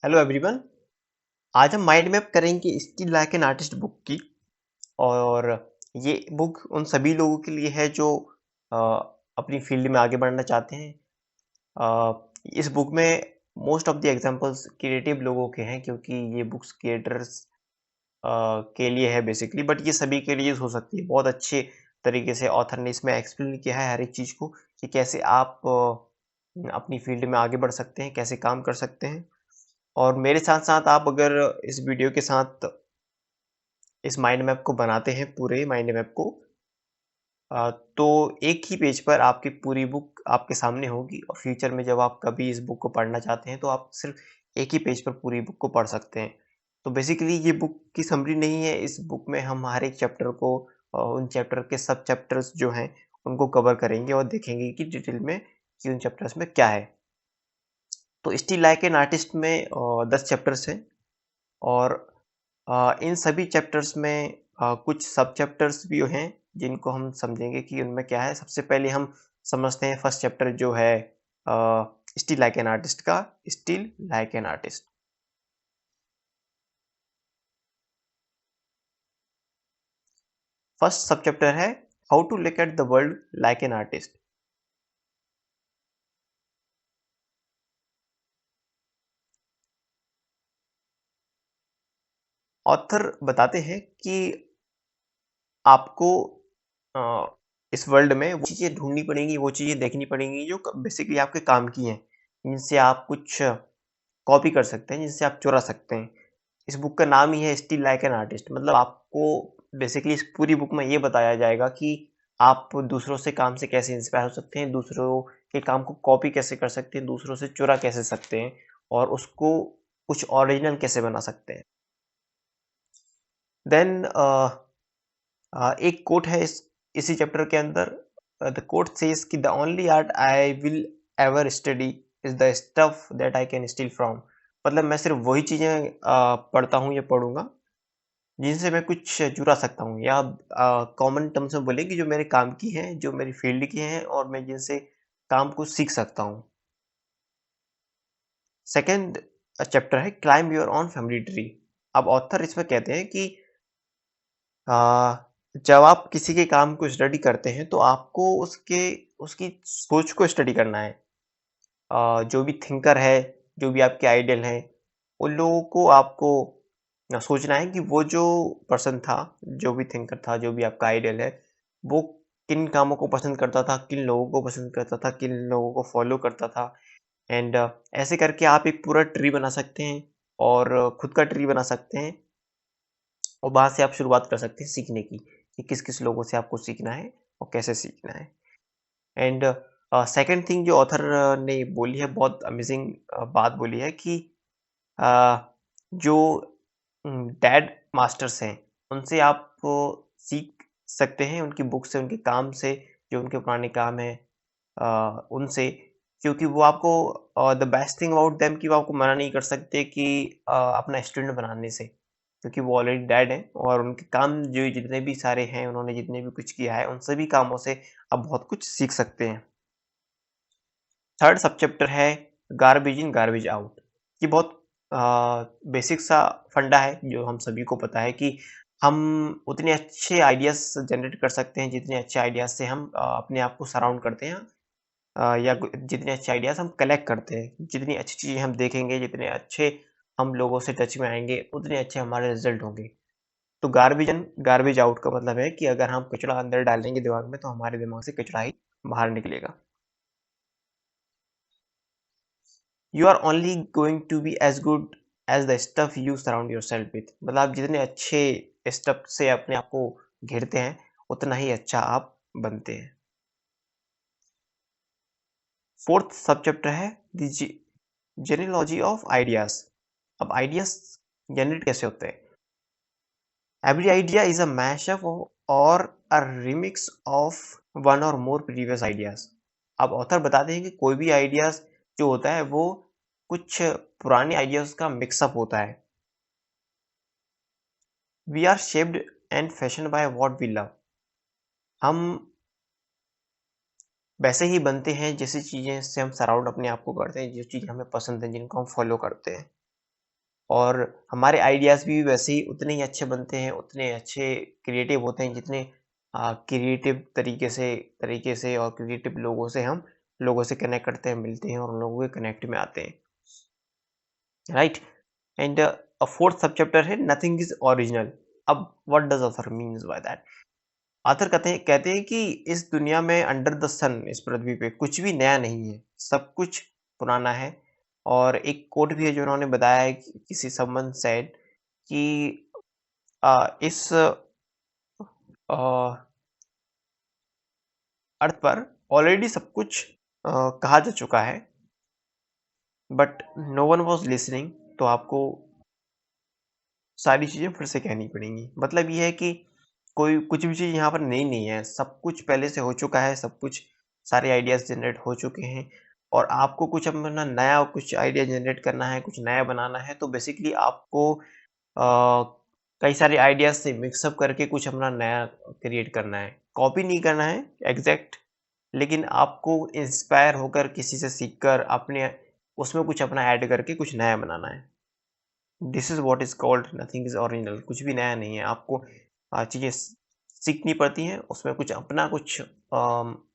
Hello everyone. आज हम mind map करेंगे still like an artist book की। और ये बुक उन सभी लोगों के लिए है जो अ, अपनी फील्ड में आगे बढ़ना चाहते हैं। इस बुक में most of the examples creative लोगों के हैं, क्योंकि ये बुक्स क्रिएटर्स के लिए है बेसिकली, बट ये सभी के लिए यूज हो सकती है। बहुत अच्छे तरीके से ऑथर ने इसमें एक्सप्लेन किया है हर एक चीज़ को कि कैसे आप अपनी फील्ड में आगे बढ़ सकते हैं, कैसे काम कर सकते हैं। और मेरे साथ-साथ आप अगर इस वीडियो के साथ इस माइंड मैप को बनाते हैं, पूरे माइंड मैप को, तो एक ही पेज पर आपकी पूरी बुक आपके सामने होगी। और फ्यूचर में जब आप कभी इस बुक को पढ़ना चाहते हैं, तो आप सिर्फ़ एक ही पेज पर पूरी बुक को पढ़ सकते हैं। तो बेसिकली ये बुक की समरी नहीं है। इस बुक में हम हर एक चैप्टर को उन चैप्टर के सब चैप्टर्स जो हैं, उनको कवर करेंगे और देखेंगे कि डिटेल में कि उन चैप्टर्स में क्या है। तो स्टिल लाइक एन आर्टिस्ट में 10 चैप्टर्स हैं। और इन सभी चैप्टर्स में कुछ सब चैप्टर्स भी हैं जिनको हम समझेंगे कि उनमें क्या है। सबसे पहले हम समझते हैं फर्स्ट चैप्टर जो है स्टिल लाइक एन आर्टिस्ट का। Steal like an artist. First sub chapter है how to look at the world like an artist. Author बताते हैं कि आपको अ, इस वर्ल्ड में वो चीज़ें ढूँढनी पड़ेंगी, वो चीज़ें देखनी पड़ेंगी जो क बेसिकली आपके काम की हैं, जिनसे आप कुछ कॉपी कर सकते हैं, जिनसे आप चुरा सकते हैं। इस बुक का नाम ही है स्टिल लाइक एन आर्टिस्ट। मतलब आपको बेसिकली इस पूरी बुक में ये बताया जाएगा कि आप दूसरों से काम से कैसे इंस्पायर हो सकते हैं, दूसरों के काम को कॉपी कैसे कर सकते हैं, दूसरों से चुरा कैसे सकते हैं और उसको कुछ ओरिजिनल कैसे बना सकते हैं। देन एक कोट है इसी चैप्टर के अंदर। द कोट सेज कि the only art I will ever study is the stuff that I can steel from. मतलब मैं सिर्फ वही चीजें पढ़ता हूँ या पढ़ूंगा जिनसे मैं कुछ चुरा सकता हूँ, या कॉमन टर्म्स में बोले कि जो मेरे काम की हैं, जो मेरी फील्ड की हैं और मैं जिनसे काम को सीख सकता हूँ। सेकेंड चैप्टर है climb your own family tree. अब ऑथर इसमें कहते हैं कि जब आप किसी के काम को स्टडी करते हैं तो आपको उसके उसकी सोच को स्टडी करना है। जो भी थिंकर है, जो भी आपके आइडियल हैं, उन लोगों को आपको सोचना है कि वो जो पर्सन था, जो भी थिंकर था, जो भी आपका आइडियल है, वो किन कामों को पसंद करता था, किन लोगों को पसंद करता था, किन लोगों को फॉलो करता था। एंड ऐसे करके आप एक पूरा ट्री बना सकते हैं और खुद का ट्री बना सकते हैं। और वहाँ से आप शुरुआत कर सकते हैं सीखने की, कि किस-किस लोगों से आपको सीखना है और कैसे सीखना है। एंड सेकंड थिंग जो ऑथर ने बोली है, बहुत अमेजिंग बात बोली है कि जो डैड मास्टर्स हैं, उनसे आप सीख सकते हैं, उनकी बुक से, उनके काम से, जो उनके पुराने काम हैं उनसे। क्योंकि वो आपको the best thing about them कि वो आपको मना नहीं कर सकते कि अपना स्टूडेंट बनाने से, क्योंकि वो ऑलरेडी डेड हैं और उनके काम जो जितने भी सारे हैं, उन्होंने जितने भी कुछ किया है, उन सभी कामों से आप बहुत कुछ सीख सकते हैं। थर्ड सब चैप्टर है गार्बेज इन गार्बेज आउट। ये बहुत बेसिक सा फंडा है जो हम सभी को पता है कि हम उतने अच्छे आइडियाज़ जनरेट कर सकते हैं, जितने अच्छे आइडियाज़ से हम अपने आप को सराउंड करते हैं। या जितने अच्छे आइडियाज़ हम कलेक्ट करते हैं, जितनी अच्छी चीज़ें हम देखेंगे, जितने अच्छे हम लोगों से टच में आएँगे, उतने अच्छे हमारे रिज़ल्ट होंगे। तो गार्बेज इन गार्बेज आउट का मतलब है कि अगर हम कचरा अंदर डालेंगे दिमाग में, तो हमारे दिमाग से कचरा ही बाहर निकलेगा। You are only going to be as good as the stuff you surround yourself with. मतलब आप जितने अच्छे स्टफ से अपने आप को घेरते हैं, उतना ही अच्छा आप बनते हैं। फोर्थ सब चैप्टर है द जेनेलॉजी ऑफ आइडियाज़। अब आइडियाज़ जनरेट कैसे होते हैं? Every idea is a mashup और अ रिमिक्स ऑफ वन और मोर प्रीवियस आइडियाज। अब ऑथर बताते हैं कि कोई भी आइडियाज जो होता है वो कुछ पुराने आइडियाज का मिक्सअप होता है। We are shaped and fashion by what we love. हम वैसे ही बनते हैं जैसी चीजें से हम सराउंड अपने आप को करते हैं, जो चीज़ हमें पसंद है, जिनको हम फॉलो करते हैं। और हमारे आइडियाज़ भी वैसे ही उतने ही अच्छे बनते हैं, उतने अच्छे क्रिएटिव होते हैं जितने क्रिएटिव तरीके से और क्रिएटिव लोगों से कनेक्ट करते हैं, मिलते हैं और उन लोगों के कनेक्ट में आते हैं, राइट? एंड फोर्थ सब चैप्टर है नथिंग इज ओरिजिनल। अब what does author means by that? Author कहते हैं कि इस दुनिया में अंडर द सन, इस पृथ्वी पे कुछ भी नया नहीं है, सब कुछ पुराना है। और एक कोट भी है जो उन्होंने बताया है कि किसी समवन सेड कि इस अर्थ पर ऑलरेडी सब कुछ कहा जा चुका है, but no one was listening. तो आपको सारी चीज़ें फिर से कहनी पड़ेंगी। मतलब ये है कि कोई कुछ भी चीज़ यहाँ पर नई नहीं है, सब कुछ पहले से हो चुका है, सब कुछ सारे आइडियाज़ जनरेट हो चुके हैं और आपको कुछ अपना नया कुछ आइडिया जनरेट करना है, कुछ नया बनाना है, तो बेसिकली आपको कई सारे आइडियाज़ से मिक्स अप करके कुछ अपना नया क्रिएट करना है। कॉपी नहीं करना है एग्ज़ैक्ट, लेकिन आपको इंस्पायर होकर किसी से सीखकर अपने उसमें कुछ अपना ऐड करके कुछ नया बनाना है। This is what is called nothing is original. कुछ भी नया नहीं है, आपको चीज़ें सीखनी पड़ती हैं, उसमें कुछ अपना कुछ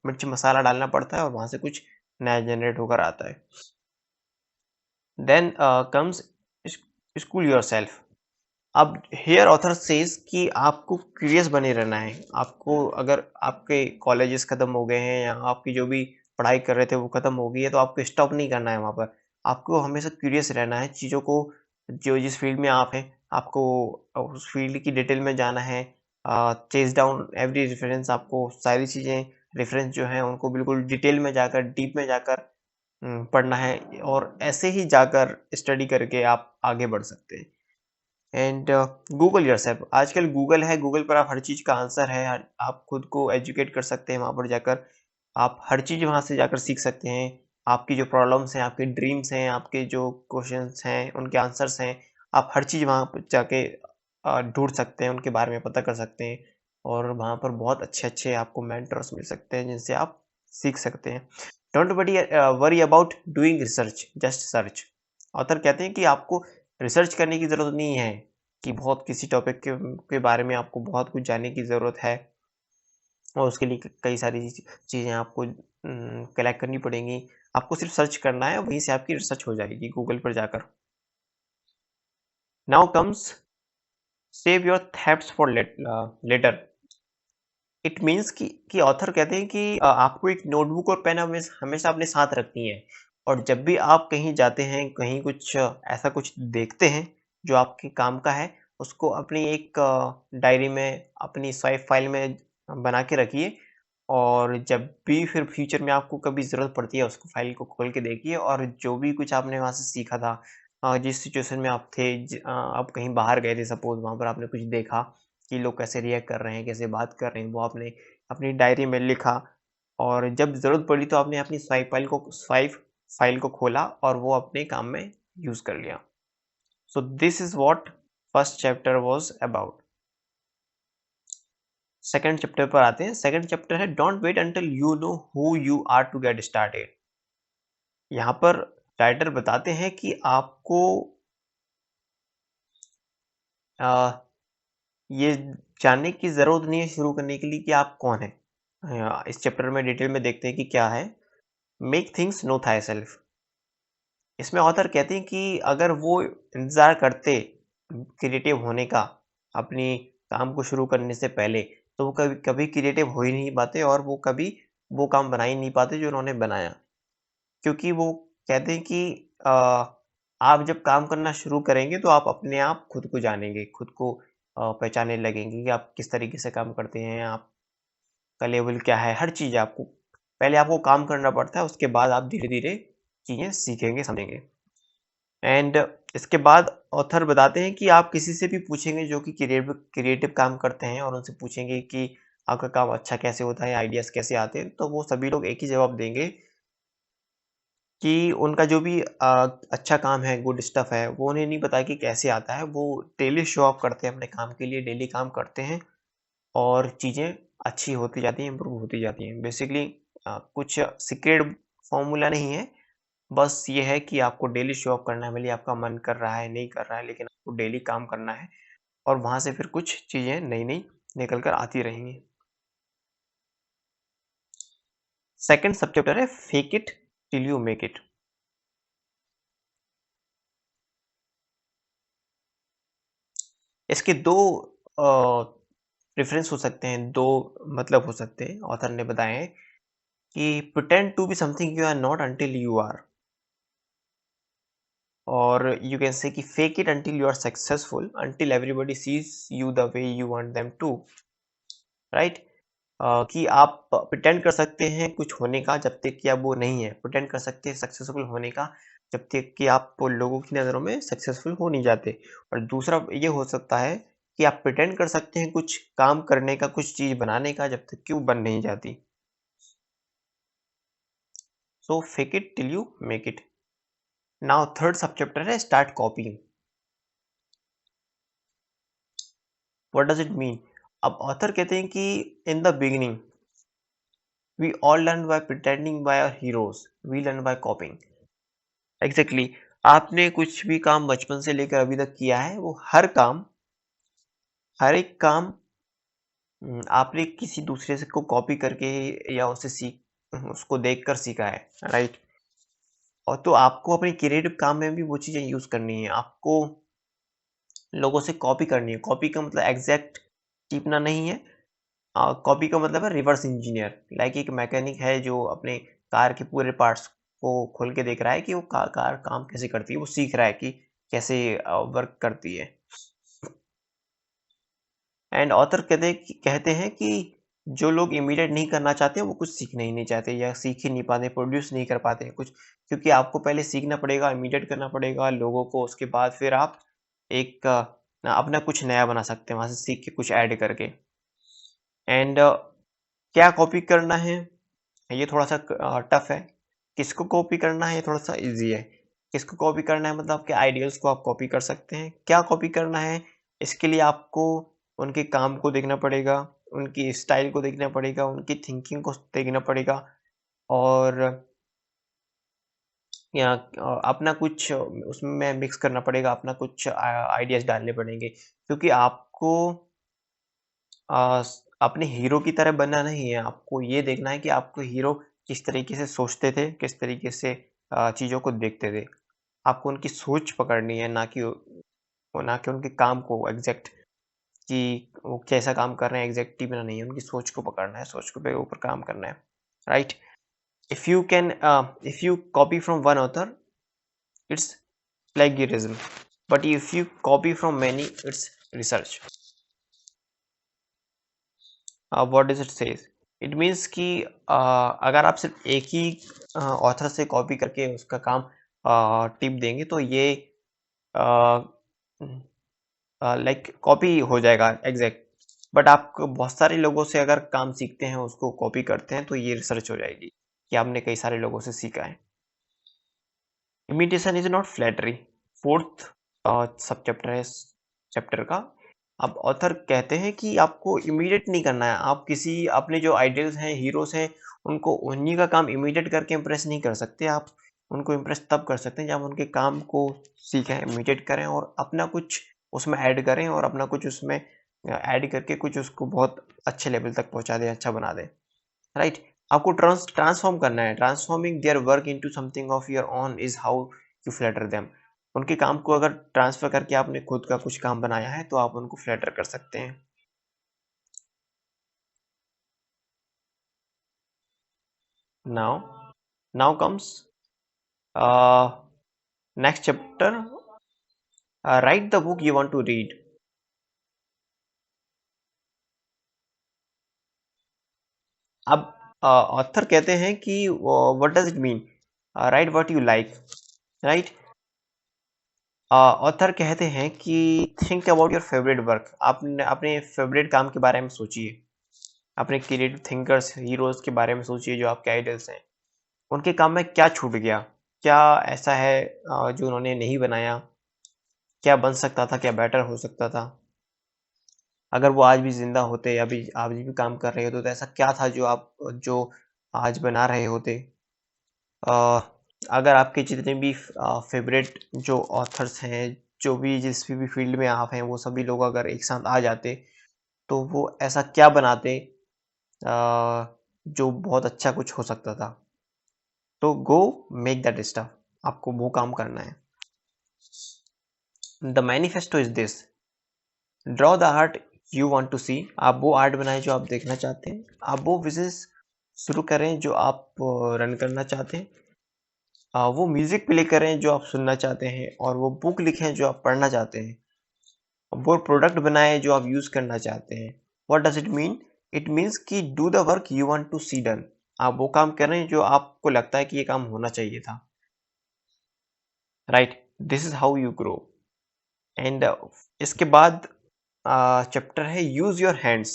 मिर्च मसाला डालना पड़ता है और वहाँ से कुछ नया जनरेट होकर आता है। Then comes school yourself. अब हियर ऑथर सेज कि आपको क्यूरियस बने रहना है। आपको अगर आपके कॉलेजेस खत्म हो गए हैं या आपकी जो भी पढ़ाई कर रहे थे वो खत्म हो गई है, तो आपको स्टॉप नहीं करना है वहाँ पर। आपको हमेशा क्यूरियस रहना है चीज़ों को, जो जिस फील्ड में आप हैं, आपको उस फील्ड की डिटेल में जाना है। चेज़ डाउन एवरी रेफरेंस, आपको सारी चीज़ें रेफरेंस जो हैं उनको बिल्कुल डिटेल में जाकर, डीप में जाकर पढ़ना है और ऐसे ही जाकर स्टडी करके आप आगे बढ़ सकते हैं। And Google yourself. आजकल गूगल है, गूगल पर आप हर चीज़ का आंसर है। आप खुद को एजुकेट कर सकते हैं वहाँ पर जाकर। आप हर चीज़ वहाँ से जाकर सीख सकते हैं। आपकी जो प्रॉब्लम्स हैं, आपके ड्रीम्स हैं, आपके जो क्वेश्चंस हैं, उनके आंसर्स हैं, आप हर चीज़ वहाँ पर जाके ढूँढ सकते हैं, उनके बारे में पता कर सकते हैं और वहाँ पर बहुत अच्छे-अच्छे आपको मेंटर्स मिल सकते हैं जिनसे आप सीख सकते हैं। Don't worry about doing research, just search. Author कहते हैं कि आपको रिसर्च करने की ज़रूरत नहीं है कि बहुत किसी टॉपिक के बारे में आपको बहुत कुछ जानने की ज़रूरत है और उसके लिए कई सारी चीज़ें आपको कलेक्ट करनी पड़ेंगी। आपको सिर्फ सर्च करना है, वहीं से आपकी रिसर्च हो जाएगी गूगल पर जाकर। Now comes save your thoughts for later. It means कि ऑथर कहते हैं कि आपको एक नोटबुक और पेन हमेशा अपने साथ रखनी है और जब भी आप कहीं जाते हैं, कहीं कुछ ऐसा कुछ देखते हैं जो आपके काम का है, उसको अपनी एक डायरी में, अपनी स्वाइप फाइल में बना के रखिए और जब भी फिर फ्यूचर में आपको कभी ज़रूरत पड़ती है, उसको फाइल को खोल के देखिए और जो भी कुछ आपने वहाँ से सीखा था, जिस सिचुएशन में आप थे, आप कहीं बाहर गए थे सपोज़, वहाँ पर आपने कुछ देखा कि लोग कैसे रिएक्ट कर रहे हैं, कैसे बात कर रहे हैं, वो आपने अपनी डायरी में लिखा और जब ज़रूरत पड़ी तो आपने अपनी स्वाइप फाइल को खोला और वो अपने काम में यूज़ कर लिया। So this is what first chapter was about. Second chapter पर आते हैं। सेकंड चैप्टर है don't wait until you know who you are to get started. यहाँ पर राइटर बताते हैं कि आपको अ, ये जानने की ज़रूरत नहीं है शुरू करने के लिए कि आप कौन हैं। इस चैप्टर में डिटेल में देखते हैं कि क्या है। Make things know thyself. इसमें ऑथर कहते हैं कि अगर वो इंतज़ार करते क्रिएटिव होने का अपनी काम को शुरू करने से पहले, तो वो कभी कभी क्रिएटिव हो ही नहीं पाते और वो कभी वो काम बना ही नहीं पाते जो उन्होंने बनाया। क्योंकि वो कहते हैं कि अ, आप जब काम करना शुरू करेंगे तो आप अपने आप खुद को जानेंगे, खुद को पहचानने लगेंगे कि आप किस तरीके से काम करते हैं, आपका लेवल क्या है, हर चीज़ आपको पहले आपको काम करना पड़ता है, उसके बाद आप धीरे-धीरे चीज़ें सीखेंगे, समझेंगे। एंड इसके बाद ऑथर बताते हैं कि आप किसी से भी पूछेंगे जो कि क्रिएटिव काम करते हैं और उनसे पूछेंगे कि आपका काम अच्छा कैसे होता है, आइडियाज़ कैसे आते हैं, तो वो सभी लोग एक ही जवाब देंगे कि उनका जो भी अच्छा काम है, गुड स्टफ है, वो उन्हें नहीं पता कि कैसे आता है। वो डेली शो ऑफ करते हैं अपने काम के लिए, डेली काम करते हैं और चीज़ें अच्छी होती जाती हैं, इम्प्रूव होती जाती हैं। बेसिकली कुछ सीक्रेट फ़ॉर्मूला नहीं है, बस ये है कि आपको डेली शो अप करना है, भले ही आपका मन कर रहा है, नहीं कर रहा है, लेकिन आपको डेली काम करना है और वहाँ से फिर कुछ चीज़ें नई-नई निकल कर आती रहेंगी। सेकंड सब चैप्टर है fake it till you make it. इसके 2 रेफरेंस हो सकते हैं, 2 मतलब हो सकते हैं, ऑथर ने बताए हैं कि pretend to be something you are not until you are, और यू कैन से कि fake it until you are successful until everybody sees you the way you want them to, right? कि आप pretend कर सकते हैं कुछ होने का जब तक कि आप वो नहीं है, प्रिटेंड कर सकते हैं सक्सेसफुल होने का जब तक कि आप लोगों की नज़रों में सक्सेसफुल हो नहीं जाते। और दूसरा ये हो सकता है कि आप प्रिटेंड कर सकते हैं कुछ काम करने का, कुछ चीज़ बनाने का जब तक कि वो बन नहीं जाती। So fake it till you make it. Now third sub chapter है start copying. What does it mean? अब ऑथर कहते हैं कि in the beginning we all learn by pretending by our heroes, we learn by copying. Exactly आपने कुछ भी काम बचपन से लेकर अभी तक किया है, वो हर काम, हर एक काम आपने किसी दूसरे से को कॉपी करके या उससे उसको देखकर सीखा है, राइट? और तो आपको अपने क्रिएटिव काम में भी वो चीज़ें यूज़ करनी है। आपको लोगों से कॉपी करनी है। कॉपी का मतलब एग्ज़ैक्ट टीपना नहीं है। कॉपी का मतलब है रिवर्स इंजीनियर। लाइक एक मैकेनिक है जो अपने कार के पूरे पार्ट्स को खोल के देख रहा है कि वो कार काम कैसे करती है। वो सीख रहा है कि कैसे वर्क करती है। एंड ऑथर कहते हैं कि जो लोग इमीडिएट नहीं करना चाहते वो कुछ सीखना ही नहीं चाहते या सीख ही नहीं पाते, प्रोड्यूस नहीं कर पाते कुछ, क्योंकि आपको पहले सीखना पड़ेगा, इमीडिएट करना पड़ेगा लोगों को, उसके बाद फिर आप एक अपना कुछ नया बना सकते हैं वहां से सीख के कुछ ऐड करके। एंड क्या कॉपी करना है ये थोड़ा सा टफ है। किसको कॉपी करना है ये थोड़ा सा इजी है। किसको कॉपी करना है मतलब आपके आइडियल्स को आप कॉपी कर सकते हैं। क्या कॉपी करना है इसके लिए आपको उनके काम को देखना पड़ेगा, उनकी स्टाइल को देखना पड़ेगा, उनकी थिंकिंग को देखना पड़ेगा, और या अपना कुछ उसमें मिक्स करना पड़ेगा, अपना कुछ आइडियाज डालने पड़ेंगे, क्योंकि आपको अपने हीरो की तरह बनना नहीं है। आपको ये देखना है कि आपको हीरो किस तरीके से सोचते थे, किस तरीके से चीज़ों को देखते थे। आपको उनकी सोच पकड़नी है, ना कि उनके काम को एग्ज़ैक्ट कि वो कैसा काम कर रहे हैं एग्ज़ैक्ट टीपना नहीं है, उनकी सोच को पकड़ना है, सोच के ऊपर काम करना है, right? If you copy from one author, it's plagiarism, but if you copy from many, it's research. What does it says? It means कि अगर आप सिर्फ एक ही ऑथर से कॉपी करके उसका काम टिप देंगे तो ये लाइक कॉपी हो जाएगा एग्जैक्ट। बट आप बहुत सारे लोगों से अगर काम सीखते हैं, उसको कॉपी करते हैं, तो ये रिसर्च हो जाएगी कि आपने कई सारे लोगों से सीखा है। Imitation is not flattery, fourth सब चैप्टर है चैप्टर का। अब ऑथर कहते हैं कि आपको इमीडिएट नहीं करना है। आप किसी अपने जो आइडल्स हैं, हीरोज हैं, उनको उन्हीं का काम इमीडिएट करके इम्प्रेस नहीं कर सकते। आप उनको इम्प्रेस तब कर सकते हैं जब उनके काम को सीखें, इमीडिएट करें और अपना कुछ उसमें ऐड करें, और अपना कुछ उसमें ऐड करके कुछ उसको बहुत अच्छे लेवल तक पहुंचा दें, अच्छा बना दें, राइट? आपको ट्रांसफॉर्म करना है। Transforming their work into something of your own is how you flatter them. उनके काम को अगर ट्रांसफर करके आपने खुद का कुछ काम बनाया है तो आप उनको फ्लैटर कर सकते हैं। Now now comes next chapter, write the book you want to read. अब ऑथर कहते हैं कि what does it mean, write what you like, right? Author कहते हैं कि think about your favourite work. आपने अपने फेवरेट काम के बारे में सोचिए, अपने क्रिएटिव थिंकर्स, हीरोज के बारे में सोचिए जो आपके आइडल्स हैं। उनके काम में क्या छूट गया, क्या ऐसा है जो उन्होंने नहीं बनाया, क्या बन सकता था, क्या बेटर हो सकता था। अगर वो आज भी जिंदा होते या भी आज भी काम कर रहे होते तो ऐसा क्या था जो आज बना रहे होते। अगर आपके जितने भी फेवरेट जो ऑथर्स हैं, जो भी जिस भी फील्ड में आप हैं, वो सभी लोग अगर एक साथ आ जाते, तो वो ऐसा क्या बनाते जो बहुत अच्छा कुछ हो सकता था। तो गो मेक दैट स्टफ, आपको वो काम करना है। The manifesto is this, draw the art you want to see, आप वो आर्ट बनाएं जो आप देखना चाहते हैं, आप वो बिजनेस शुरू करें जो आप रन करना चाहते हैं, वो म्यूजिक प्ले करें जो आप सुनना चाहते हैं, और वो बुक लिखें जो आप पढ़ना चाहते हैं, वो प्रोडक्ट बनाएं जो आप यूज करना चाहते हैं। What does it mean? It means कि do the work you want to see done, आप वो काम करें जो आपको लगता है कि ये काम होना चाहिए था। Right, this is how you grow. And इसके बाद चैप्टर है use your hands,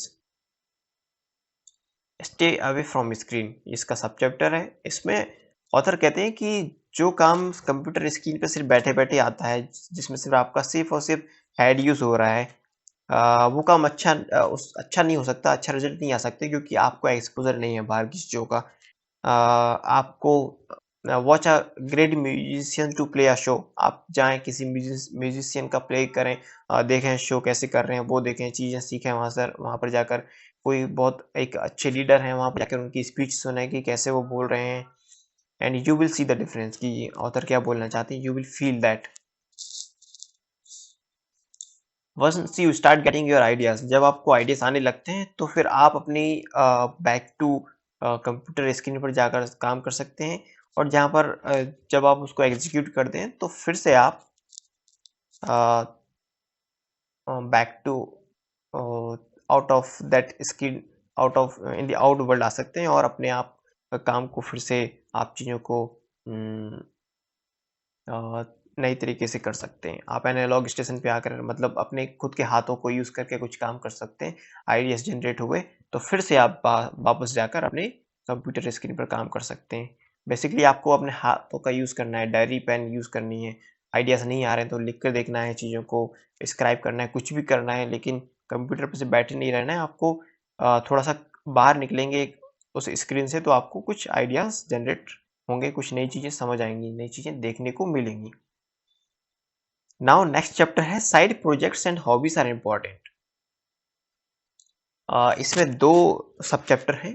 stay away from screen, इसका सब चैप्टर है। इसमें ऑथर कहते हैं कि जो काम कंप्यूटर स्क्रीन पर सिर्फ बैठे बैठे आता है, जिसमें सिर्फ आपका सिर्फ और सिर्फ हेड यूज हो रहा है, वो काम अच्छा नहीं हो सकता, अच्छा रिजल्ट नहीं आ सकते, क्योंकि आपको एक्सपोजर नहीं है बाहर की चीज़ों का। आपको watch a great musician to play a show, आप जाएं किसी म्यूजिशियन का प्ले करें, देखें शो कैसे कर रहे हैं, वो देखें, चीज़ें सीखें वहाँ पर जाकर। कोई बहुत एक अच्छे लीडर हैं, वहाँ पर जाकर उनकी स्पीच सुने कि कैसे वो बोल रहे हैं, and you will see the difference कि ऑथर क्या बोलना चाहते हैं, you will feel that. Once you start getting your ideas, जब आपको आइडियाज आने लगते हैं, तो फिर आप अपनी बैक टू कंप्यूटर स्क्रीन पर जाकर काम कर सकते हैं, और जहाँ पर जब आप उसको एग्जीक्यूट करते हैं, तो फिर से आप back to out of that screen, out of in the out world आ सकते हैं, और अपने आप काम को फिर से आप चीज़ों को नई तरीके से कर सकते हैं। आप एनालॉग स्टेशन पे आकर मतलब अपने खुद के हाथों को यूज़ करके कुछ काम कर सकते हैं। आइडियाज़ जनरेट हुए, तो फिर से आप वापस जाकर अपने कंप्यूटर स्क्रीन पर काम कर सकते हैं। बेसिकली आपको अपने हाथों का यूज़ करना है, डायरी पेन यूज़ करनी है। आइडियाज़ नहीं आ रहे हैं तो लिख कर देखना है, चीज़ों को स्क्राइब करना है, कुछ भी करना है, लेकिन कंप्यूटर पे से बैठे नहीं रहना है। आपको थोड़ा-सा बाहर निकलेंगे उस स्क्रीन से, तो आपको कुछ आइडियाज़ जनरेट होंगे, कुछ नई चीज़ें समझ आएँगी, नई चीज़ें देखने को मिलेंगी। नाउ नेक्स्ट चैप्टर है side projects and hobbies are important. इसमें दो सब चैप्टर हैं।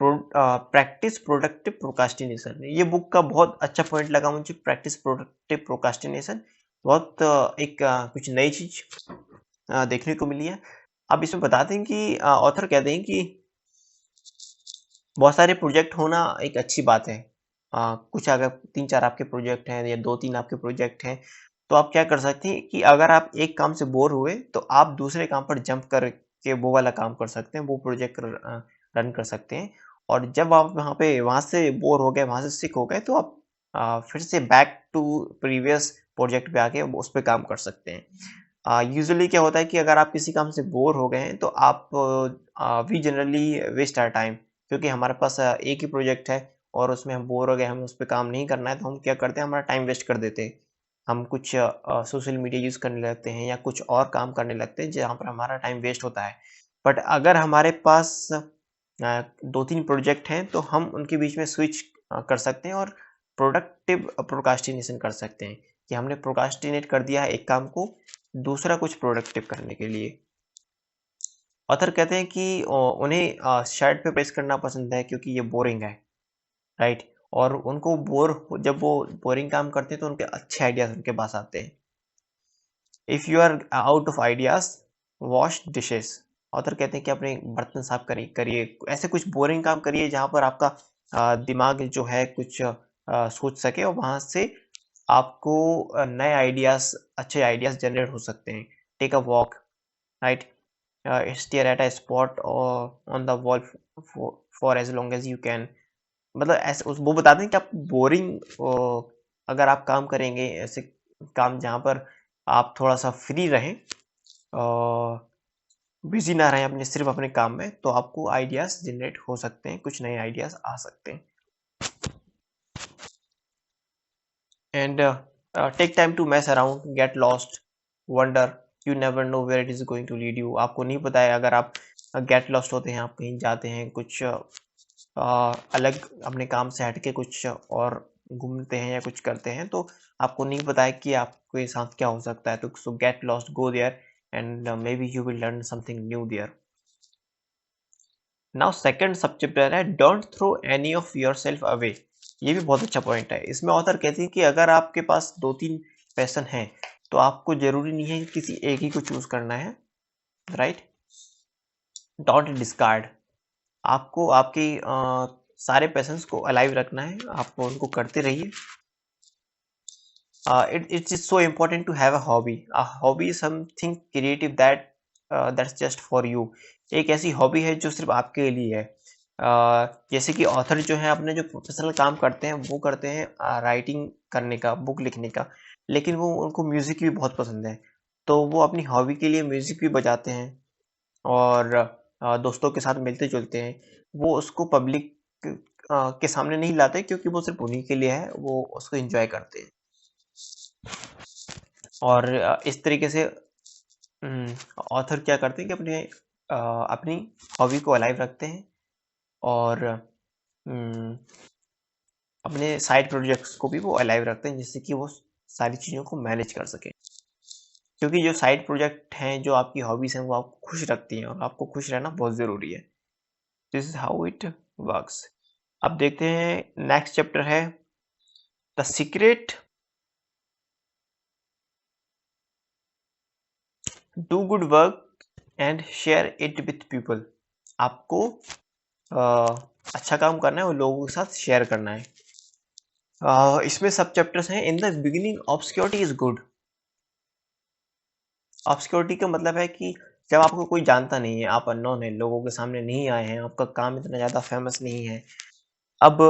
प्रैक्टिस प्रोडक्टिव प्रोकास्टिनेशन, ये बुक का बहुत अच्छा पॉइंट लगा मुझे। प्रैक्टिस प्रोडक्टिव प्रोकास्टिनेशन बहुत कुछ नई चीज देखने को मिली है। अब इसमें बताते हैं कि ऑथर कहते हैं कि बहुत सारे प्रोजेक्ट होना एक अच्छी बात है। कुछ अगर 3-4 आपके प्रोजेक्ट हैं या 2-3 आपके प्रोजेक्ट हैं, तो आप क्या कर सकते हैं कि अगर आप एक काम से बोर हुए, तो आप दूसरे काम पर जंप करके वो वाला काम कर सकते हैं, वो प्रोजेक्ट रन कर सकते हैं। और जब आप वहाँ से बोर हो गए, वहाँ से सिक हो गए, तो आप फिर से बैक टू प्रीवियस प्रोजेक्ट पे आके उस पे काम कर सकते हैं। यूजुअली क्या होता है कि अगर आप किसी काम से बोर हो गए हैं, तो we generally waste our time, क्योंकि हमारे पास एक ही प्रोजेक्ट है और उसमें हम बोर हो गए, हमें उस पे काम नहीं करना है, तो हम क्या करते हैं, हमारा टाइम वेस्ट कर देते हैं। हम कुछ सोशल मीडिया यूज़ करने लगते हैं या कुछ और काम करने लगते हैं जहाँ पर हमारा टाइम वेस्ट होता है। बट अगर हमारे पास 2-3 प्रोजेक्ट हैं, तो हम उनके बीच में स्विच कर सकते हैं और प्रोडक्टिव प्रोक्रास्टिनेशन कर सकते हैं, कि हमने प्रोक्रास्टिनेट कर दिया है एक काम को दूसरा कुछ प्रोडक्टिव करने के लिए। ऑथर कहते हैं कि उन्हें शर्ट पे प्रेस करना पसंद है क्योंकि ये बोरिंग है, राइट? और उनको जब वो बोरिंग काम करते हैं, तो उनके अच्छे आइडियाज उनके पास आते हैं। If you are out of ideas, wash dishes. Author कहते हैं कि अपने बर्तन साफ करिए, ऐसे कुछ बोरिंग काम करिए जहाँ पर आपका दिमाग जो है कुछ सोच सके, और वहाँ से आपको नए आइडियाज, अच्छे आइडियाज जनरेट हो सकते हैं। Take a walk, right? Stare at a spot on the wall for as long as you can. मतलब ऐसे वो बताते हैं कि आप बोरिंग अगर आप काम करेंगे, ऐसे काम जहाँ पर आप थोड़ा सा फ्री रहें, बिजी ना रहें सिर्फ अपने काम में, तो आपको आइडियाज जनरेट हो सकते हैं, कुछ नए आइडियाज आ सकते हैं। And take time to mess around, get lost, wander, you never know where it is going to lead you. आपको नहीं पता है, अगर आप गेट लॉस्ट होते हैं, आप कहीं जाते हैं, कुछ अलग अपने काम से हटके कुछ और घूमते हैं या कुछ करते हैं तो आपको नहीं पता है कि आपके साथ क्या हो सकता है, तो so get lost, go there and maybe you will learn something new there. Now second sub chapter है don't throw any of yourself away. ये भी बहुत अच्छा पॉइंट है। इसमें ऑथर कहते हैं कि अगर आपके पास 2-3 पैशन हैं तो आपको जरूरी नहीं है कि किसी एक ही को चूज करना है, राइट। डोंट डिस्कार्ड, आपको आपकी सारे पैशंस को अलाइव रखना है, आप उनको करते रहिए। It is so important to have a hobby. A hobby is something creative that's just for you. एक ऐसी हॉबी है जो सिर्फ आपके लिए है। जैसे कि ऑथर जो है अपने जो प्रोफेशनल काम करते हैं वो करते हैं राइटिंग करने का, बुक लिखने का, लेकिन वो उनको म्यूजिक भी बहुत पसंद है, तो वो अपनी हॉबी के लिए म्यूजिक भी बजाते हैं और दोस्तों के साथ मिलते जुलते हैं। वो उसको पब्लिक के सामने नहीं लाते क्योंकि वो सिर्फ उन्हीं के लिए है, वो उसको एंजॉय करते हैं। और इस तरीके से ऑथर क्या करते हैं कि अपनी हॉबी को अलाइव रखते हैं और अपने साइड प्रोजेक्ट्स को भी वो अलाइव रखते हैं जिससे कि वो सारी चीज़ों को मैनेज कर सके, क्योंकि जो साइड प्रोजेक्ट हैं, जो आपकी हॉबीज हैं, वो आपको खुश रखती हैं और आपको खुश रहना बहुत ज़रूरी है। This is how it works. अब देखते हैं नेक्स्ट चैप्टर है the secret do good work and share it with people. आपको अच्छा काम करना है और लोगों के साथ शेयर करना है। इसमें सब चैप्टर्स हैं। इन the beginning obscurity is good. Obscurity का मतलब है कि जब आपको कोई जानता नहीं है, आप अननोन है, लोगों के सामने नहीं आए हैं, आपका काम इतना ज़्यादा फेमस नहीं है। अब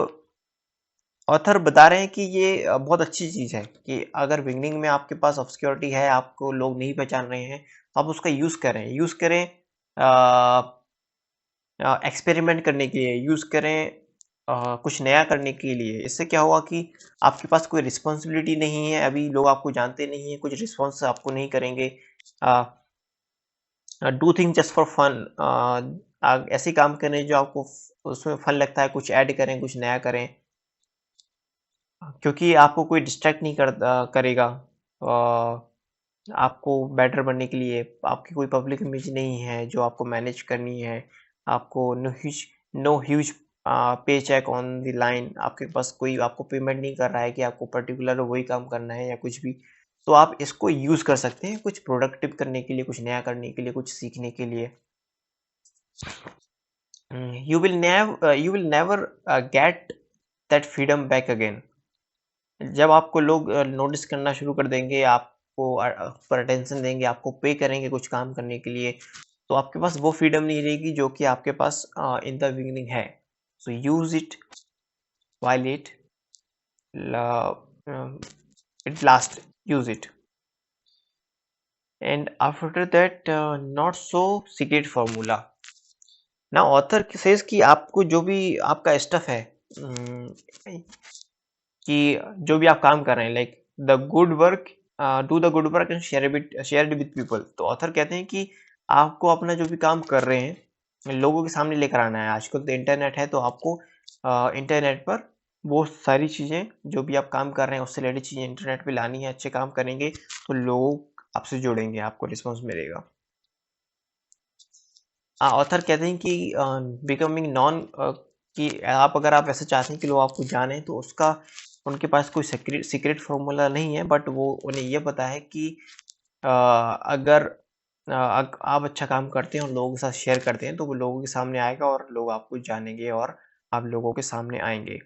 ऑथर बता रहे हैं कि ये बहुत अच्छी चीज़ है कि अगर बिगनिंग में आपके पास ऑब्सक्योरिटी है, आपको लोग नहीं पहचान रहे हैं, तो आप उसका यूज़ करें एक्सपेरिमेंट करने के लिए, यूज़ करें कुछ नया करने के लिए। इससे क्या होगा कि आपके पास कोई रिस्पॉन्सिबिलिटी नहीं है, अभी लोग आपको जानते नहीं हैं, कुछ रिस्पॉन्स आपको नहीं करेंगे। Do thing just for fun, ऐसे काम करें जो आपको उसमें फन लगता है, कुछ ऐड करें, कुछ नया करें, क्योंकि आपको कोई डिस्ट्रैक्ट नहीं करेगा। आपको बेटर बनने के लिए आपकी कोई पब्लिक इमेज नहीं है जो आपको मैनेज करनी है, आपको नो ह्यूज पे चेक ऑन द लाइन, आपके पास कोई आपको पेमेंट नहीं कर रहा है कि आपको पर्टिकुलर वही काम करना है या कुछ भी। तो आप इसको यूज़ कर सकते हैं कुछ प्रोडक्टिव करने के लिए, कुछ नया करने के लिए, कुछ सीखने के लिए। You will never get that freedom back again. जब आपको लोग नोटिस करना शुरू कर देंगे, आपको पर अटेंशन देंगे, आपको पे करेंगे कुछ काम करने के लिए, तो आपके पास वो फ्रीडम नहीं रहेगी जो कि आपके पास इन द बिगिनिंग है। So use it while it last, use it, and after that not so secret formula. ना ऑथर सेज कि आपको जो भी आपका स्टफ है, कि जो भी आप काम कर रहे हैं, like the good work, do the good work and share it with people. तो ऑथर कहते हैं कि आपको अपना जो भी काम कर रहे हैं लोगों के सामने लेकर आना है। आजकल तो इंटरनेट है, तो आपको इंटरनेट पर वो सारी चीज़ें, जो भी आप काम कर रहे हैं उससे रिलेटेड चीज़ें इंटरनेट पे लानी है। अच्छे काम करेंगे तो लोग आपसे जुड़ेंगे, आपको रिस्पॉन्स मिलेगा। ऑथर कहते हैं कि बिकमिंग नॉन, कि अगर आप ऐसे चाहते हैं कि लोग आपको जाने, तो उसका उनके पास कोई सीक्रेट फॉर्मूला नहीं है, बट वो उन्हें ये पता है कि अगर आप अच्छा काम करते हैं और लोगों के साथ शेयर करते हैं तो वो लोगों के सामने आएगा और लोग आपको जानेंगे और आप लोगों के सामने आएंगे।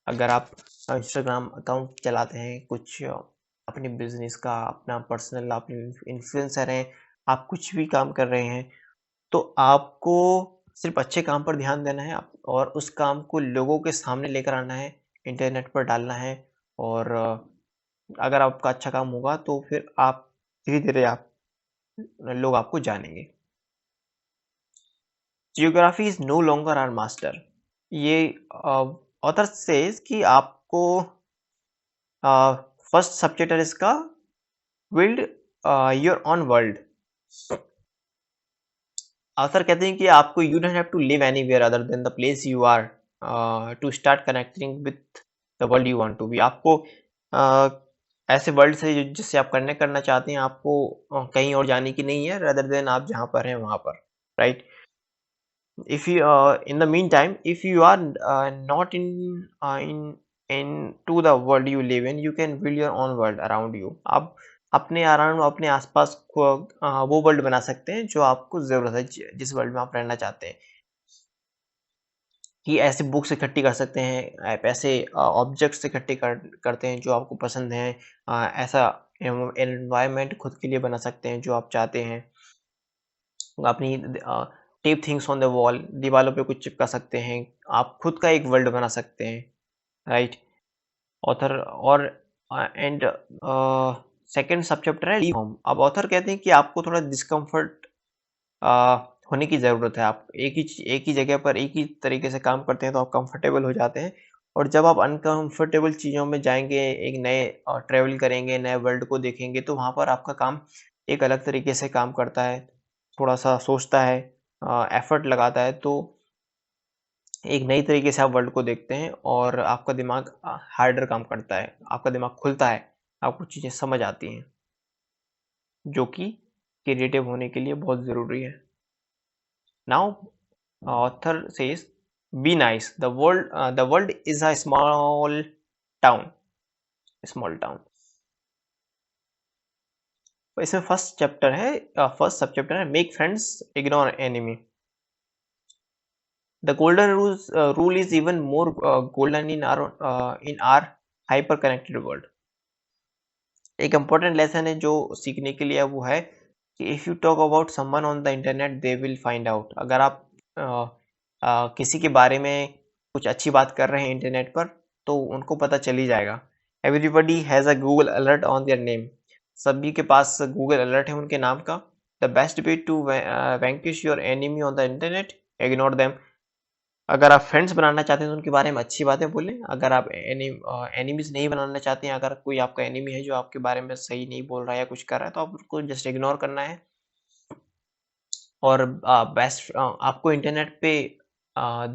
अगर आप इंस्टाग्राम अकाउंट चलाते हैं, कुछ अपने बिजनेस का, अपना पर्सनल, आप इन्फ्लुएंसर हैं, आप कुछ भी काम कर रहे हैं, तो आपको सिर्फ अच्छे काम पर ध्यान देना है और उस काम को लोगों के सामने लेकर आना है, इंटरनेट पर डालना है। और अगर आपका अच्छा काम होगा तो फिर आप धीरे-धीरे आप लोग आपको जानेंगे। Geography is no longer our master. ये ऑथर सेज कि आपको फर्स्ट सबचैप्टर इसका build your own world. Author कहते हैं कि आपको you don't have to live anywhere other than the place you are to start connecting with the world you want to be. आपको ऐसे world से जिससे आप कनेक्ट करना चाहते हैं, आपको कहीं और जाने की नहीं है, rather than आप जहाँ पर हैं वहाँ पर, right? If you in the meantime, if you are not into the world you live in, you can build your own world around you. आप अपने अराउंड, अपने आसपास वो वर्ल्ड बना सकते हैं जो आपको जरूरत है, जिस वर्ल्ड में आप रहना चाहते हैं। कि ऐसे बुक्स इकट्ठी कर सकते हैं, आप ऐसे ऑब्जेक्ट्स इकट्ठे करते हैं जो आपको पसंद हैं, ऐसा एनवायरनमेंट खुद के लिए बना सकते हैं जो आप चाहते हैं। अपनी tape things on the wall, दीवारों पे कुछ चिपका सकते हैं, आप खुद का एक वर्ल्ड बना सकते हैं, राइट? ऑथर और एंड सेकंड सब चैप्टर है लीव होम। अब ऑथर कहते हैं कि आपको थोड़ा डिस्कम्फर्ट होने की ज़रूरत है। आप एक ही जगह पर एक ही तरीके से काम करते हैं तो आप कंफर्टेबल हो जाते हैं, और जब आप अनकंफर्टेबल चीज़ों में जाएँगे, एक नए ट्रैवल करेंगे, नए वर्ल्ड को देखेंगे, तो वहाँ पर आपका काम एक अलग तरीके से काम करता है, थोड़ा-सा सोचता है, एफर्ट लगाता है, तो एक नई तरीके से आप वर्ल्ड को देखते हैं और आपका दिमाग हार्डर काम करता है, आपका दिमाग खुलता है, आपको चीज़ें समझ आती हैं, जो कि क्रिएटिव होने के लिए बहुत ज़रूरी है। Now, author says, "Be nice. The world is a small town. Small town." तो इसमें फर्स्ट सब चैप्टर है make friends ignore enemy. The golden rule is even more golden in our hyper connected world. एक important lesson है जो सीखने के लिए वो है कि if you talk about someone on the internet they will find out. अगर आप किसी के बारे में कुछ अच्छी बात कर रहे हैं इंटरनेट पर, तो उनको पता चल ही जाएगा। Everybody has a Google alert on their name. सभी के पास गूगल अलर्ट है उनके नाम का। The best way to vanquish your enemy on the internet, ignore them. अगर आप फ्रेंड्स बनाना चाहते हैं तो उनके बारे में अच्छी बातें बोलें। अगर आप एनिमीज नहीं बनाना चाहते हैं, अगर कोई आपका एनिमी है जो आपके बारे में सही नहीं बोल रहा है या कुछ कर रहा है, तो आप उसको जस्ट इग्नोर करना है। और आपको इंटरनेट पे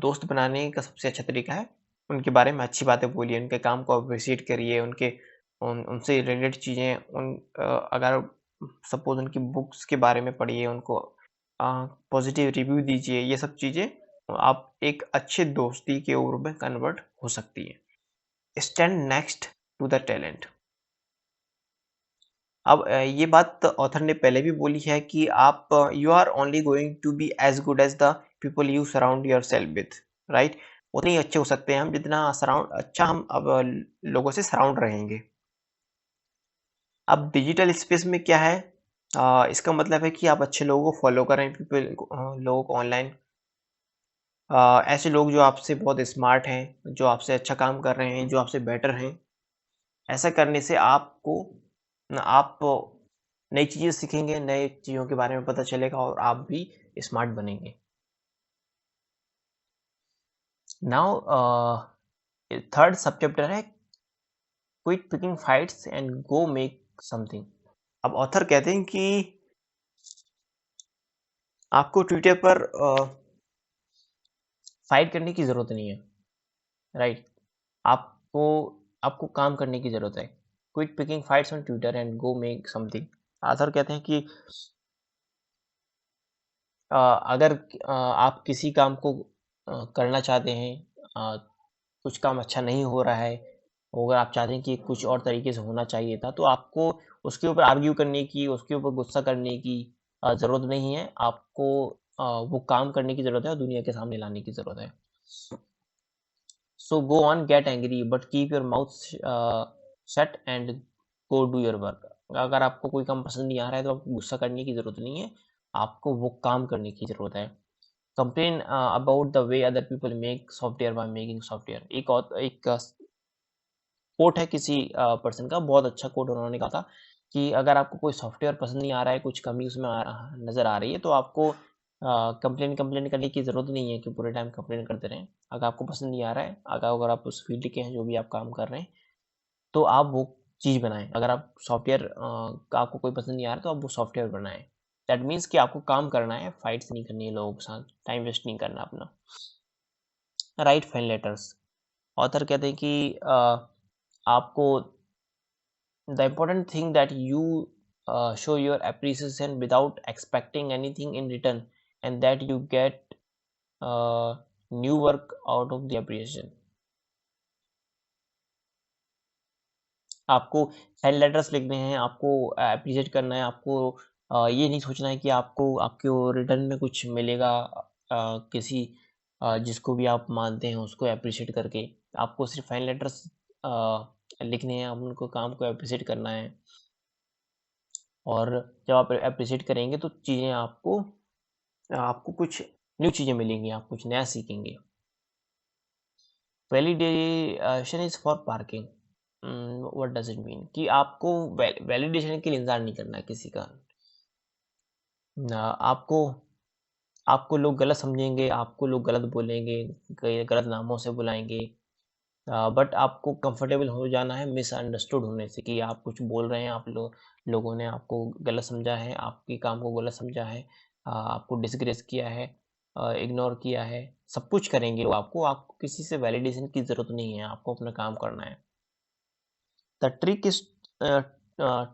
दोस्त बनाने का सबसे अच्छा तरीका है उनके बारे में अच्छी बातें बोलिए, उनके काम को अप्रिशिएट करिए, उनसे रिलेटेड चीज़ें, अगर सपोज उनकी बुक्स के बारे में पढ़िए, उनको पॉजिटिव रिव्यू दीजिए। ये सब चीज़ें आप एक अच्छे दोस्ती के रूप में कन्वर्ट हो सकती है। Stand next to the talent. अब ये बात ऑथर ने पहले भी बोली है कि आप you are only going to be as good as the people you surround yourself with, right? उतने ही अच्छे हो सकते हैं हम जितना हम अब लोगों से सराउंड रहेंगे। अब डिजिटल स्पेस में क्या है, इसका मतलब है कि आप अच्छे लोगों को फॉलो करें, लोगों को ऑनलाइन, ऐसे लोग जो आपसे बहुत स्मार्ट हैं, जो आपसे अच्छा काम कर रहे हैं, जो आपसे बेटर हैं। ऐसा करने से आप नई चीज़ें सीखेंगे, नई चीज़ों के बारे में पता चलेगा और आप भी स्मार्ट बनेंगे। नाउ थर्ड सब चैप्टर है quit picking fights and go make something. अब ऑथर कहते हैं कि आपको ट्विटर पर फाइट करने की ज़रूरत नहीं है, राइट? आपको आपको काम करने की ज़रूरत है। Quit picking fights on Twitter and go make something. Author कहते हैं कि अगर आप किसी काम को करना चाहते हैं, कुछ काम अच्छा नहीं हो रहा है, अगर आप चाहते हैं कि कुछ और तरीके से होना चाहिए था, तो आपको उसके ऊपर आर्ग्यू करने की, उसके ऊपर गुस्सा करने की ज़रूरत नहीं है। आपको वो काम करने की ज़रूरत है और दुनिया के सामने लाने की ज़रूरत है। So go on, get angry, but keep your mouth shut and go do your work. अगर आपको कोई काम पसंद नहीं आ रहा है तो आपको गुस्सा करने की ज़रूरत नहीं है, आपको वो काम करने की ज़रूरत है। Complain about the way other people make software by making software. एक कोट है किसी पर्सन का, बहुत अच्छा कोट उन्होंने कहा था कि अगर आपको कोई सॉफ्टवेयर पसंद नहीं आ रहा है, कुछ कमी उसमें नज़र आ रही है, तो आपको कंप्लेन करने की ज़रूरत नहीं है कि पूरे टाइम कंप्लेन करते रहें। अगर आपको पसंद नहीं आ रहा है, अगर आप उस फील्ड के हैं जो भी आप काम कर रहे हैं, तो आप वो चीज़ बनाएँ। अगर आप सॉफ्टवेयर का आपको कोई पसंद नहीं आ रहा, तो आप वो सॉफ्टवेयर बनाएँ। दैट मीन्स कि आपको काम करना है, फाइट्स नहीं करनी है लोगों के साथ, टाइम वेस्ट नहीं करना अपना। Right fan letters. ऑथर कहते हैं कि आपको the important thing that you show your appreciation without expecting anything in return, and that you get uh, new work out of the appreciation. आपको सेंड लेटर्स लिखने हैं, आपको एप्रिशिएट करना है, आपको ये नहीं सोचना है कि आपको आपको रिटर्न में कुछ मिलेगा, किसी जिसको भी आप मानते हैं उसको एप्रिशिएट करके। आपको सिर्फ फाइन लेटर्स लिखने हैं, आप उनको काम को एप्रिशिएट करना है। और जब आप एप्रिशिएट करेंगे तो चीज़ें आपको आपको कुछ न्यू चीज़ें मिलेंगी, आप कुछ नया सीखेंगे। Validation is for parking. What does it mean कि आपको वैलिडेशन के लिए इंतज़ार नहीं करना है किसी का। आपको आपको लोग गलत समझेंगे, आपको लोग गलत बोलेंगे, कई गलत नामों से बुलाएँगे, बट आपको कंफर्टेबल हो जाना है मिसअंडरस्टूड होने से कि आप कुछ बोल रहे हैं, आप लोगों ने आपको गलत समझा है, आपके काम को गलत समझा है, आपको डिसग्रेस किया है, इग्नोर किया है, सब कुछ करेंगे वो आपको किसी से वैलिडेशन की ज़रूरत नहीं है, आपको अपना काम करना है। The trick is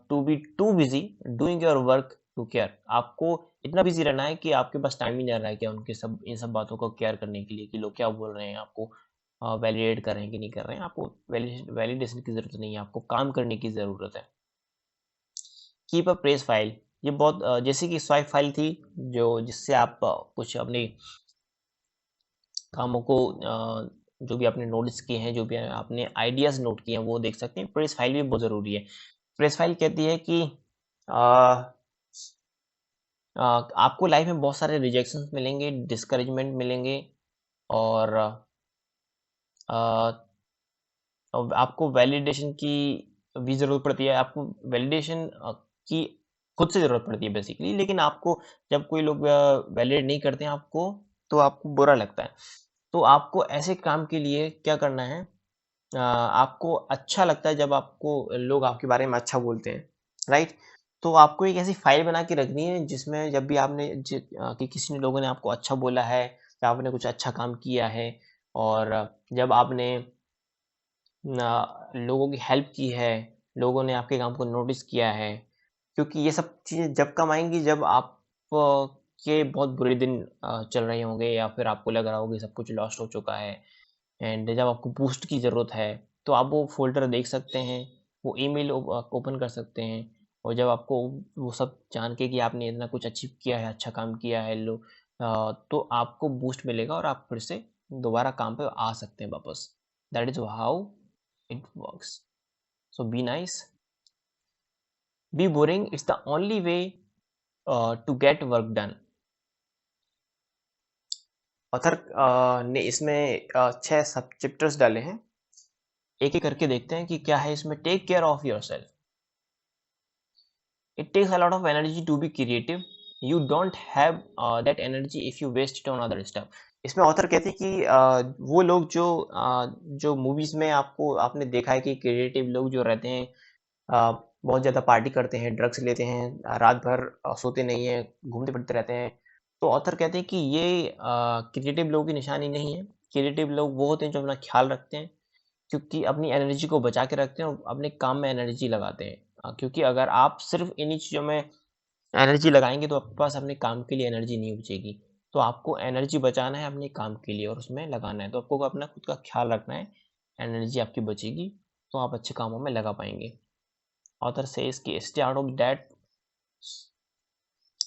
to be too busy doing your work to care. आपको इतना बिजी रहना है कि आपके पास टाइम ही नहीं रहा है कि उनके सब इन सब बातों को केयर करने के लिए कि लोग क्या बोल रहे हैं, आपको वैलिडेट कर रहे हैं कि नहीं कर रहे हैं। आपको वैलिडेशन की ज़रूरत नहीं है, आपको काम करने की ज़रूरत है। कीप अ प्रेस फाइल, ये बहुत जैसे कि स्वाइप फाइल थी जो जिससे आप कुछ अपने कामों को जो भी आपने नोटिस किए हैं, जो भी आपने आइडियाज़ नोट किए हैं वो देख सकते हैं। प्रेस फाइल भी बहुत ज़रूरी है। प्रेस फाइल कहती है कि अ, आपको लाइफ में बहुत सारे रिजेक्शंस मिलेंगे, डिस्करेजमेंट मिलेंगे, और अ, अब आपको वैलिडेशन की भी ज़रूरत पड़ती है। आपको वैलिडेशन की खुद से ज़रूरत पड़ती है बेसिकली, लेकिन आपको जब कोई लोग वैलिडेट नहीं करते हैं आपको, तो आपको बुरा लगता है। तो आपको ऐसे काम के लिए क्या करना है, आपको अच्छा लगता है जब आपको लोग आपके बारे में अच्छा बोलते हैं, राइट? तो आपको एक ऐसी फ़ाइल बना के रखनी है जिसमें जब भी कि किसी ने लोगों ने आपको अच्छा बोला है, या आपने कुछ अच्छा काम किया है, और जब आपने लोगों की हेल्प की है, लोगों ने आपके काम को नोटिस किया है, क्योंकि ये सब चीज़ें जब काम आएँगी जब आप के बहुत बुरे दिन चल रहे होंगे, या फिर आपको लग रहा होगा कि सब कुछ लॉस्ट हो चुका है, एंड जब आपको बूस्ट की ज़रूरत है, तो आप वो फ़ोल्डर देख सकते हैं, वो ईमेल ओपन कर सकते हैं, और जब आपको वो सब जान के कि आपने इतना कुछ अचीव किया है, अच्छा काम किया है, तो आपको बूस्ट मिलेगा और आप फिर से दोबारा काम पे आ सकते हैं वापस। That is how it works. So be nice, be boring. It's the only way to get work done. Author ने इसमें 6 सब चैप्टर्स डाले हैं। एक-एक करके देखते हैं कि क्या है इसमें। Take care of yourself. It takes a lot of energy to be creative. You don't have that energy if you waste it on other stuff. इसमें ऑथर कहते हैं कि वो लोग जो मूवीज़ में आपने देखा है कि क्रिएटिव लोग जो रहते हैं, बहुत ज़्यादा पार्टी करते हैं, ड्रग्स लेते हैं, रात भर सोते नहीं हैं, घूमते-फिरते रहते हैं। तो ऑथर कहते हैं कि ये क्रिएटिव लोगों की निशानी नहीं है। क्रिएटिव लोग वो होते हैं जो अपना ख़्याल रखते हैं, क्योंकि अपनी एनर्जी को बचा के रखते हैं और अपने काम में एनर्जी लगाते हैं। क्योंकि अगर आप सिर्फ़ इन्हीं चीज़ों में एनर्जी लगाएँगे तो आपके पास अपने काम के लिए एनर्जी नहीं बचेगी। तो आपको एनर्जी बचाना है अपने काम के लिए और उसमें लगाना है। तो आपको अपना खुद का ख़्याल रखना है, एनर्जी आपकी बचेगी, तो आप अच्छे कामों में लगा पाएँगे। ऑथर सेज़ कि स्टे आउट ऑफ डेट।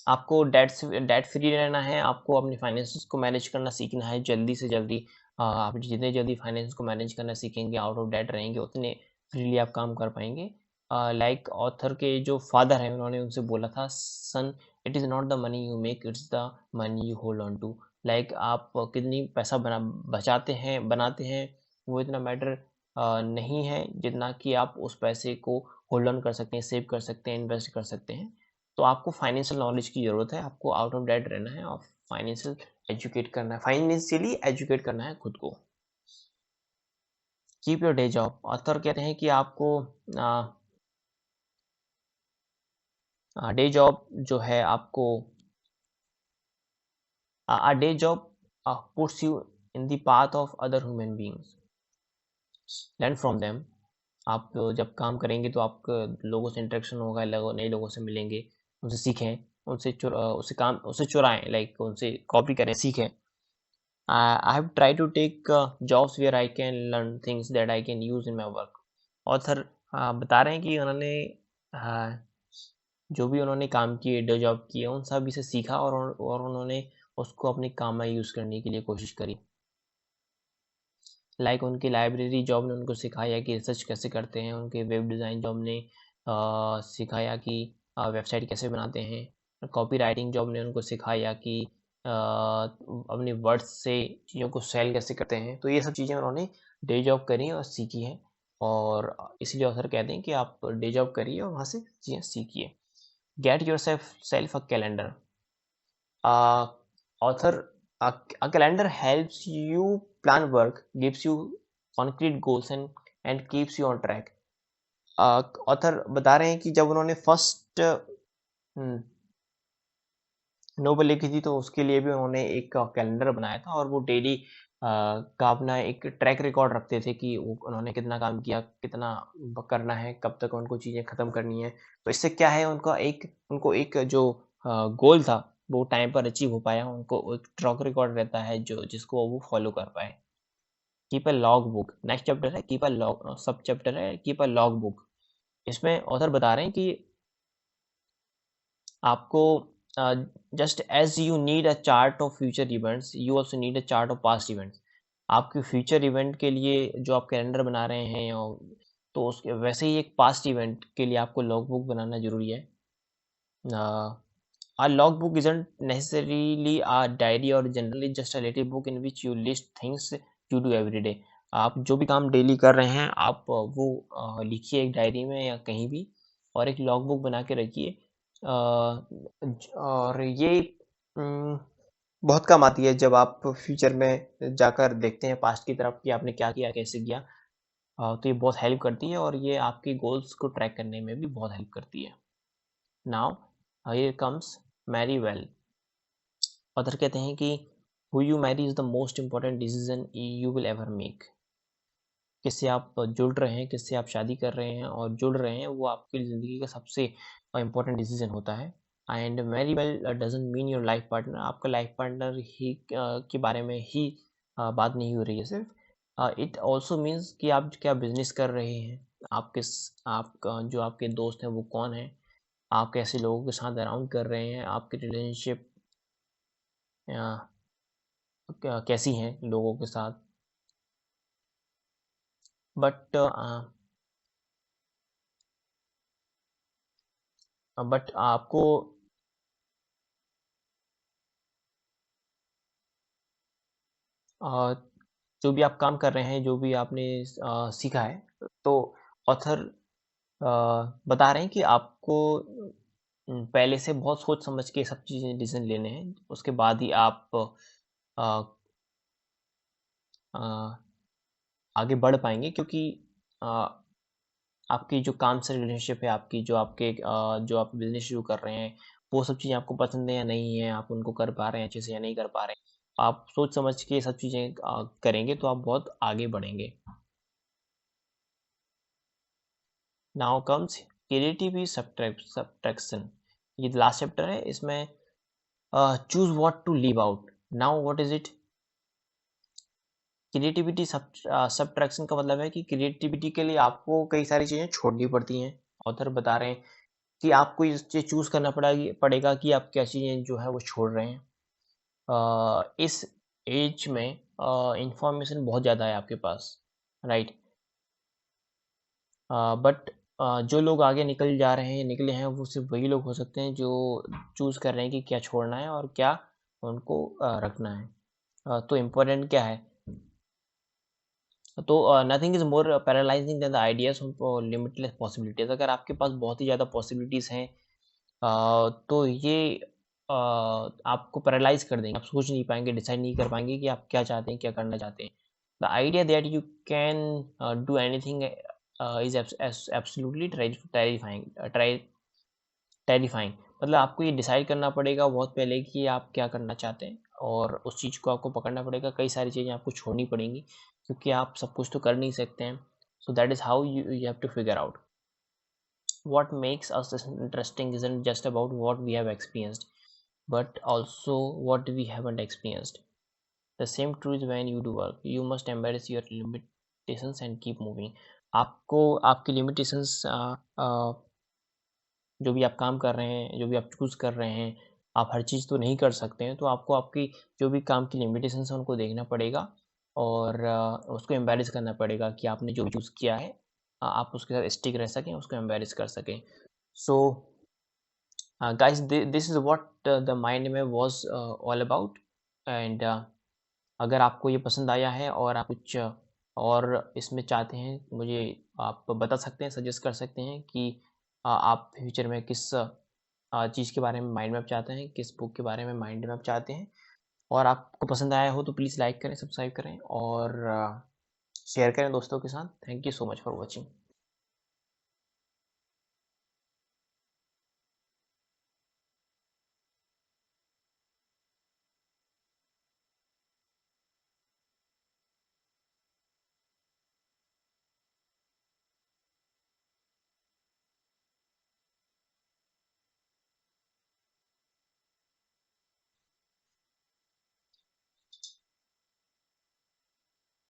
आपको डेट फ्री रहना है, आपको अपनी फाइनेंसेस को मैनेज करना सीखना है जल्दी से जल्दी। आप जितने जल्दी फाइनेंस को मैनेज करना सीखेंगे, आउट ऑफ डेट रहेंगे, उतने फ्रीली आप काम कर पाएँगे। लाइक ऑथर के जो फादर हैं, उन्होंने उनसे बोला था, "son, it is not the money you make, it's the money you hold on to." Like आप कितनी पैसा बचाते हैं, बनाते हैं, वो इतना मैटर नहीं है, जितना कि आप उस पैसे को होल्ड ऑन कर सकते हैं, सेव कर सकते हैं, इन्वेस्ट कर सकते हैं। तो आपको फाइनेंशियल नॉलेज की ज़रूरत है, आपको आउट ऑफ डेट रहना है और फाइनेंशियली एजुकेट करना है खुद को। Keep your day job. Author कहते हैं कि आपको डे जॉब जो है आपको day job puts you in the path of other human beings. Learn from them. आप जब काम करेंगे तो आप लोगों से इंटरेक्शन होगा, नए लोगों से मिलेंगे, उनसे सीखें, उससे चुराएं, लाइक उनसे कॉपी करें, सीखें। I have tried to take jobs where I can learn things that I can use in my work. Author बता रहे हैं कि उन्होंने जो भी उन्होंने काम किए, डे जॉब किए, उन सभी से सीखा और उन्होंने उसको अपने काम में यूज़ करने के लिए कोशिश करी। लाइक उनकी लाइब्रेरी जॉब ने उनको सिखाया कि रिसर्च कैसे करते हैं, उनके वेब डिज़ाइन जॉब ने सिखाया कि वेबसाइट कैसे बनाते हैं, कॉपी राइटिंग जॉब ने उनको सिखाया कि अपने वर्ड्स से चीज़ों को सेल कैसे करते हैं। तो ये सब चीज़ें उन्होंने डे जॉब करी और सीखी हैं, और इसलिए ऑथर कहते हैं कि आप डे जॉब करिए और वहाँ से चीज़ें सीखिए। Get your self a calendar. Author, a calendar helps you plan work, gives you concrete goals and keeps you on track. Author बता रहे हैं कि जब उन्होंने फर्स्ट नोवेल लिखी थी तो उसके लिए भी उन्होंने एक कैलेंडर बनाया था, और वो डेली का अपना एक ट्रैक रिकॉर्ड रखते थे कि उन्होंने कितना काम किया, कितना करना है, कब तक उनको चीज़ें ख़त्म करनी है। तो इससे क्या है, उनको एक जो गोल था वो टाइम पर अचीव हो पाया, उनको एक ट्रैक रिकॉर्ड रहता है जो जिसको वो फॉलो कर पाए। Keep a log book, next chapter है keep a log, sub chapter है कीप अ लॉग बुक। इसमें ऑथर बता रहे हैं कि आपको just as you need a chart of future events, you also need a chart of past events. आपके future event के लिए जो आप कैलेंडर बना रहे हैं, तो उसके वैसे ही एक पास्ट इवेंट के लिए आपको लॉग बुक बनाना ज़रूरी है। A logbook isn't necessarily a diary or generally just a little book in which you list things you do every day. आप जो भी काम डेली कर रहे हैं आप वो लिखिए एक डायरी में या कहीं भी, और एक लॉग बुक बना के रखिए। और ये बहुत काम आती है जब आप फ्यूचर में जाकर देखते हैं पास्ट की तरफ कि आपने क्या किया, कैसे किया। तो ये बहुत हेल्प करती है और ये आपके गोल्स को ट्रैक करने में भी बहुत हेल्प करती है। Now here comes marry well. Author कहते हैं कि who you marry is the most important decision you will ever make. किससे आप जुड़ रहे हैं, किससे आप शादी कर रहे हैं और जुड़ रहे हैं, वो आपकी ज़िंदगी का सबसे इम्पोर्टेंट डिसीजन होता है। And very well doesn't mean your life partner, आपका लाइफ पार्टनर ही के बारे में ही बात नहीं हो रही है सिर्फ। इट ऑल्सो मीन्स कि आप क्या बिजनेस कर रहे हैं, आपका जो आपके दोस्त हैं वो कौन है, आप कैसे लोगों के साथ अराउंड कर रहे हैं, आपकी रिलेशनशिप कैसी हैं लोगों के साथ। बट आपको अ, जो भी आप काम कर रहे हैं, जो भी आपने सीखा है, तो ऑथर बता रहे हैं कि आपको पहले से बहुत सोच समझ के सब चीज़ें डिसीजन लेने हैं, उसके बाद ही आप अ, अ, आगे बढ़ पाएंगे, क्योंकि अ, आपकी जो काम से रिलेशनशिप है, आपकी जो आप बिजनेस शुरू कर रहे हैं, वो सब चीज़ें आपको पसंद है या नहीं है, आप उनको कर पा रहे हैं अच्छे से या नहीं कर पा रहे हैं। आप सोच समझ के सब चीज़ें करेंगे तो आप बहुत आगे बढ़ेंगे। Now comes creativity subtraction. ये लास्ट चैप्टर है, इसमें choose what to leave out. Now what is it? Creativity subtraction का मतलब है कि क्रिएटिविटी के लिए आपको कई सारी चीज़ें छोड़नी पड़ती हैं। ऑथर बता रहे हैं कि आपको ये चीज़ चूज़ करना पड़ेगा कि आप क्या चीज़ें जो है वो छोड़ रहे हैं। इस एज में इंफॉर्मेशन बहुत ज़्यादा है आपके पास, राइट? बट जो लोग आगे निकले हैं, वो सिर्फ वही लोग हो सकते हैं जो चूज़ कर रहे हैं कि क्या छोड़ना है और क्या उनको रखना है। तो इम्पोर्टेंट क्या है? तो nothing is more paralysing than the ideas of limitless possibilities. अगर आपके पास बहुत ही ज़्यादा पॉसिबिलिटीज़ हैं, तो ये आपको पैरालाइज कर देंगे, आप सोच नहीं पाएंगे, डिसाइड नहीं कर पाएंगे कि आप क्या चाहते हैं, क्या करना चाहते हैं। The idea that you can do anything is absolutely terrifying. मतलब आपको ये डिसाइड करना पड़ेगा बहुत पहले कि आप क्या करना चाहते हैं, और उस चीज़ को आपको पकड़ना पड़ेगा। कई सारी चीज़ें आपको छोड़नी पड़ेंगी क्योंकि आप सब कुछ तो कर नहीं सकते हैं। So that is how you have to figure out what makes us interesting isn't just about what we have experienced, but also what we haven't experienced. The same true is when you do work. You must embrace your limitations and keep moving. आपको आपकी limitations जो भी आप काम कर रहे हैं, जो भी आप चूज़ कर रहे हैं, आप हर चीज़ तो नहीं कर सकते हैं, तो आपको आपकी जो भी काम की लिमिटेशंस हैं, उनको देखना पड़ेगा और उसको एम्बैरेज करना पड़ेगा कि आपने जो भी चूज़ किया है आप उसके साथ स्टिक रह सकें, उसको एम्बैरेज कर सकें। सो guys, this is what the mind में was all about and अगर आपको ये पसंद आया है और आप कुछ और इसमें चाहते हैं मुझे आप बता सकते हैं सजेस्ट कर सकते हैं कि आप फ्यूचर में किस चीज़ के बारे में माइंड मैप चाहते हैं किस बुक के बारे में माइंड मैप चाहते हैं और आपको पसंद आया हो तो प्लीज़ लाइक करें सब्सक्राइब करें और शेयर करें दोस्तों के साथ thank you so much for watching